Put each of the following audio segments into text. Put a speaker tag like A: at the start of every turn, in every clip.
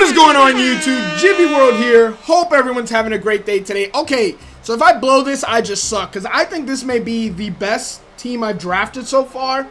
A: What is going on YouTube? Gyvi World here. Hope everyone's having a great day today. Okay, so if I blow this, I just suck. Because I think this may be the best team I've drafted so far.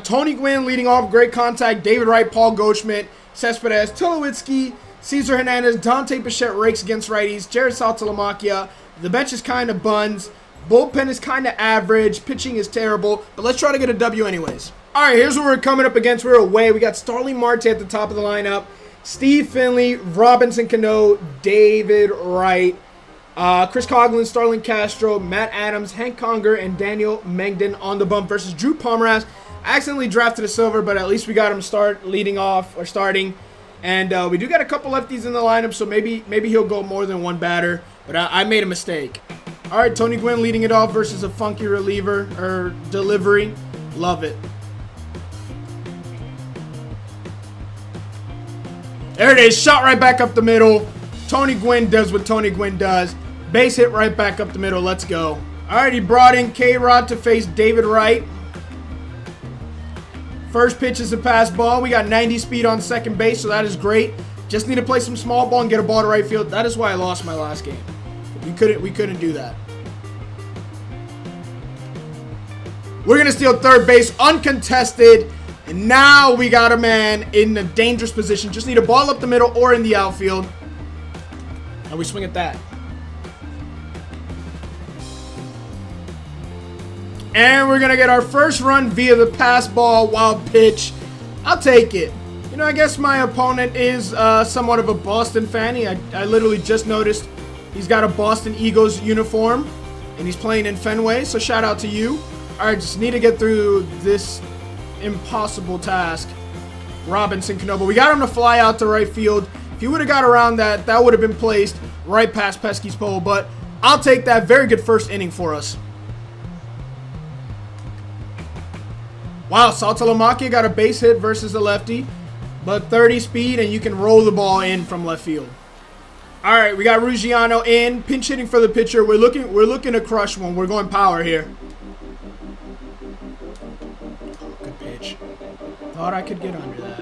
A: Tony Gwynn leading off, great contact. David Wright, Paul Goldschmidt, Cespedes, Tulowitzki, Cesar Hernandez, Dante Bichette rakes against righties, Jared Saltalamacchia. The bench is kind of buns. Bullpen is kind of average. Pitching is terrible. But let's try to get a W anyways. Alright, here's what we're coming up against. We're away. We got Starling Marte at the top of the lineup. Steve Finley, Robinson Cano, David Wright, Chris Coughlin, Starlin Castro, Matt Adams, Hank Conger, and Daniel Mengden on the bump versus Drew Pomeranz. I accidentally drafted a silver, but at least we got him starting. And we do got a couple lefties in the lineup, so maybe he'll go more than one batter. But I made a mistake. All right, Tony Gwynn leading it off versus a funky reliever or delivery. Love it. There it is, shot right back up the middle. Tony Gwynn does what Tony Gwynn does. Base hit right back up the middle. Let's go. All right, he brought in K-Rod to face David Wright. First pitch is a pass ball. We got 90 speed on second base, so that is great. Just need to play some small ball and get a ball to right field. That is why I lost my last game. We couldn't do that. We're gonna steal third base, uncontested. And now we got a man in a dangerous position. Just need a ball up the middle or in the outfield. And we swing at that. And we're going to get our first run via the pass ball, wild pitch. I'll take it. You know, I guess my opponent is somewhat of a Boston fan. I literally just noticed he's got a Boston Eagles uniform. And he's playing in Fenway, so shout out to you. All right, just need to get through this impossible task. Robinson Cano, but we got him to fly out to right field. If he would have got around that, that would have been placed right past Pesky's pole, but I'll take that. Very good first inning for us. Wow, Saltalamacchia got a base hit versus a lefty, but 30 speed and you can roll the ball in from left field. All right, we got Ruggiano in, pinch hitting for the pitcher. We're looking to crush one. We're going power here. Thought I could get under that.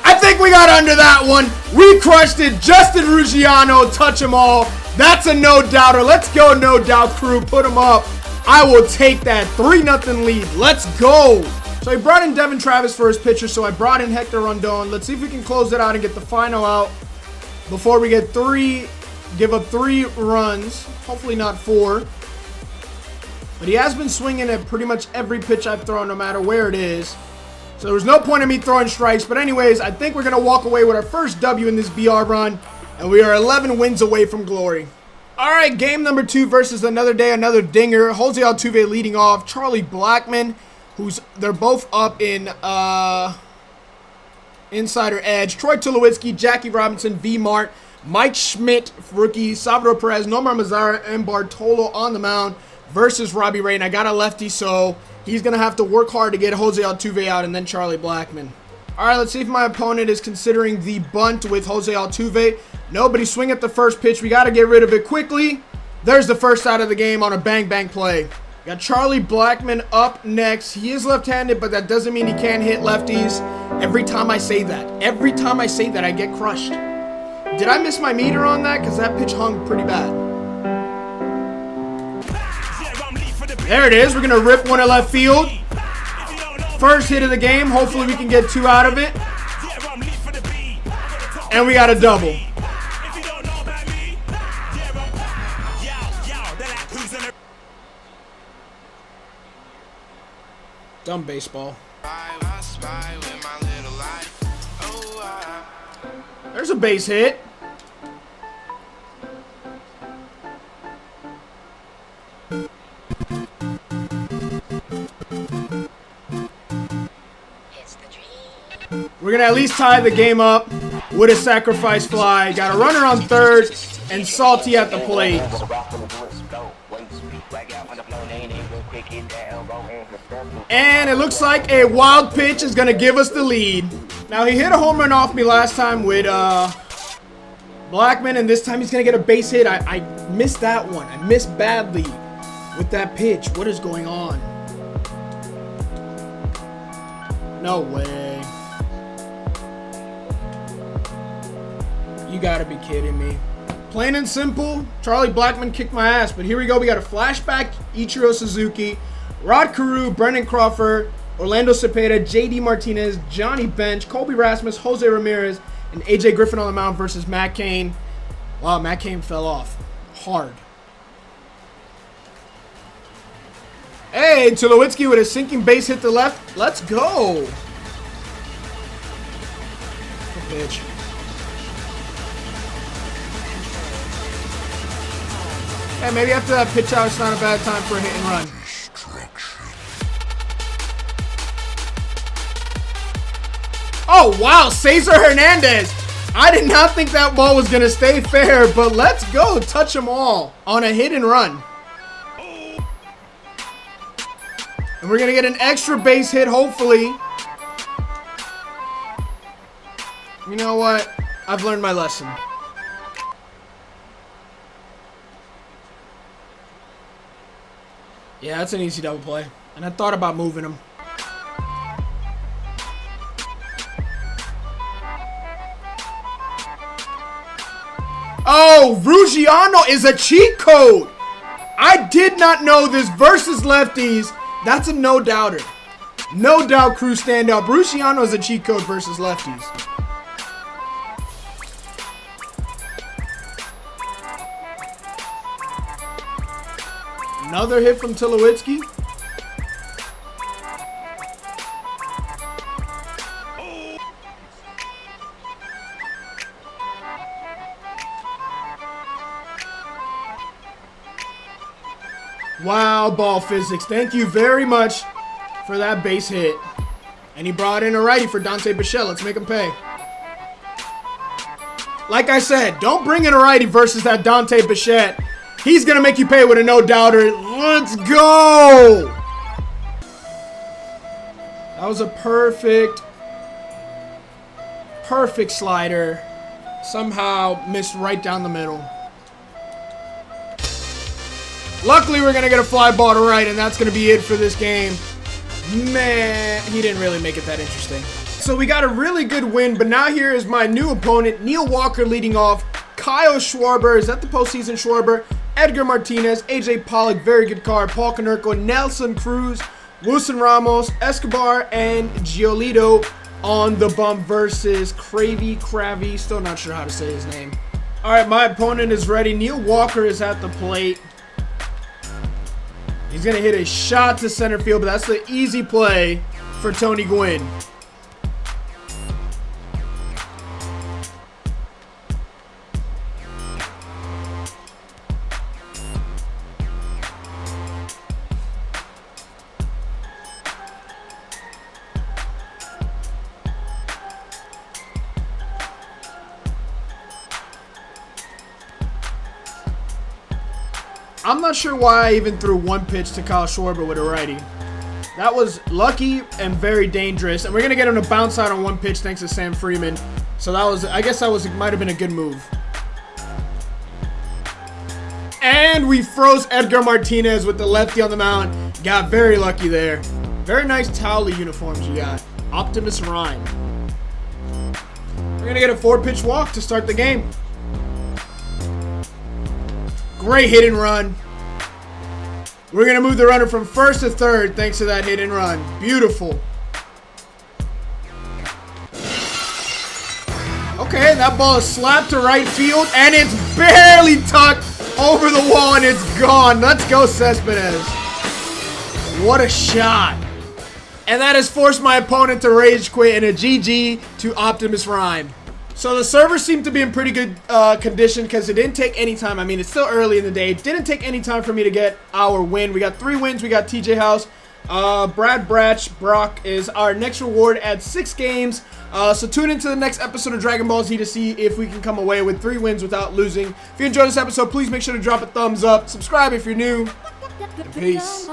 A: I think we got under that one. We crushed it. Justin Ruggiano, touch them all. That's a no-doubter. Let's go, no-doubt crew. Put them up. I will take that 3-0 lead. Let's go. So I brought in Devin Travis for his pitcher, so I brought in Hector Rondon. Let's see if we can close it out and get the final out before we give up 3 runs. Hopefully not 4. But he has been swinging at pretty much every pitch I've thrown, no matter where it is. So there's no point in me throwing strikes. But anyways, I think we're going to walk away with our first W in this BR run. And we are 11 wins away from glory. All right, game number 2 versus another day, another dinger. Jose Altuve leading off. Charlie Blackmon, they're both up in Insider Edge. Troy Tulowitzki, Jackie Robinson, V Mart, Mike Schmidt, rookie, Salvador Perez, Nomar Mazara, and Bartolo on the mound versus Robbie Ray. And I got a lefty, so he's going to have to work hard to get Jose Altuve out and then Charlie Blackmon. All right, let's see if my opponent is considering the bunt with Jose Altuve. Nobody swing at the first pitch. We got to get rid of it quickly. There's the first out of the game on a bang-bang play. Got Charlie Blackmon up next. He is left-handed, but that doesn't mean he can't hit lefties. Every time I say that, I get crushed. Did I miss my meter on that? Because that pitch hung pretty bad. There it is. We're going to rip one to left field. First hit of the game. Hopefully we can get 2 out of it. And we got a double. Dumb baseball. There's a base hit. We're going to at least tie the game up with a sacrifice fly. Got a runner on third and Salty at the plate. And it looks like a wild pitch is going to give us the lead. Now, he hit a home run off me last time with Blackmon, and this time he's going to get a base hit. I missed that one. I missed badly with that pitch. What is going on? No way. You gotta be kidding me. Plain and simple, Charlie Blackmon kicked my ass. But here we go. We got a flashback, Ichiro Suzuki, Rod Carew, Brendan Crawford, Orlando Cepeda, JD Martinez, Johnny Bench, Colby Rasmus, Jose Ramirez, and AJ Griffin on the mound versus Matt Cain. Wow, Matt Cain fell off hard. Hey, Tulowitzki with a sinking base hit to left. Let's go. Good pitch. Hey, maybe after that pitch out, it's not a bad time for a hit and run. Oh, wow, Cesar Hernandez. I did not think that ball was going to stay fair, but let's go. Touch them all on a hit and run. And we're going to get an extra base hit, hopefully. You know what? I've learned my lesson. Yeah, that's an easy double play. And I thought about moving him. Oh, Ruggiano is a cheat code. I did not know this versus lefties. That's a no-doubter. No doubt crew standout. Ruggiano is a cheat code versus lefties. Another hit from Tulowitzki. Wow, ball physics. Thank you very much for that base hit. And he brought in a righty for Dante Bichette. Let's make him pay. Like I said, don't bring in a righty versus that Dante Bichette. He's going to make you pay with a no-doubter. Let's go! That was a perfect slider. Somehow missed right down the middle. Luckily, we're going to get a fly ball to right, and that's going to be it for this game. Man, he didn't really make it that interesting. So we got a really good win, but now here is my new opponent, Neil Walker leading off. Kyle Schwarber, is that the postseason Schwarber? Edgar Martinez, AJ Pollock, very good card. Paul Konerko, Nelson Cruz, Wilson Ramos, Escobar, and Giolito on the bump versus Cravy. Still not sure how to say his name. All right, my opponent is ready. Neil Walker is at the plate. He's going to hit a shot to center field, but that's the easy play for Tony Gwynn. I'm not sure why I even threw one pitch to Kyle Schwarber with a righty. That was lucky and very dangerous. And we're going to get him to bounce out on one pitch thanks to Sam Freeman. So that was, I guess that was, might have been a good move. And we froze Edgar Martinez with the lefty on the mound. Got very lucky there. Very nice Towley uniforms you got. Optimus Rhyme. We're going to get a 4-pitch walk to start the game. Great hit and run. We're going to move the runner from first to third thanks to that hit and run. Beautiful. Okay, that ball is slapped to right field, and it's barely tucked over the wall, and it's gone. Let's go, Cespedes. What a shot. And that has forced my opponent to rage quit in a GG to Optimus Rhyme. So the servers seem to be in pretty good condition because it didn't take any time. I mean, it's still early in the day. It didn't take any time for me to get our win. We got 3 wins. We got TJ House. Brad Brock is our next reward at 6 games. So tune into the next episode of Dragon Ball Z to see if we can come away with 3 wins without losing. If you enjoyed this episode, please make sure to drop a thumbs up. Subscribe if you're new. And peace.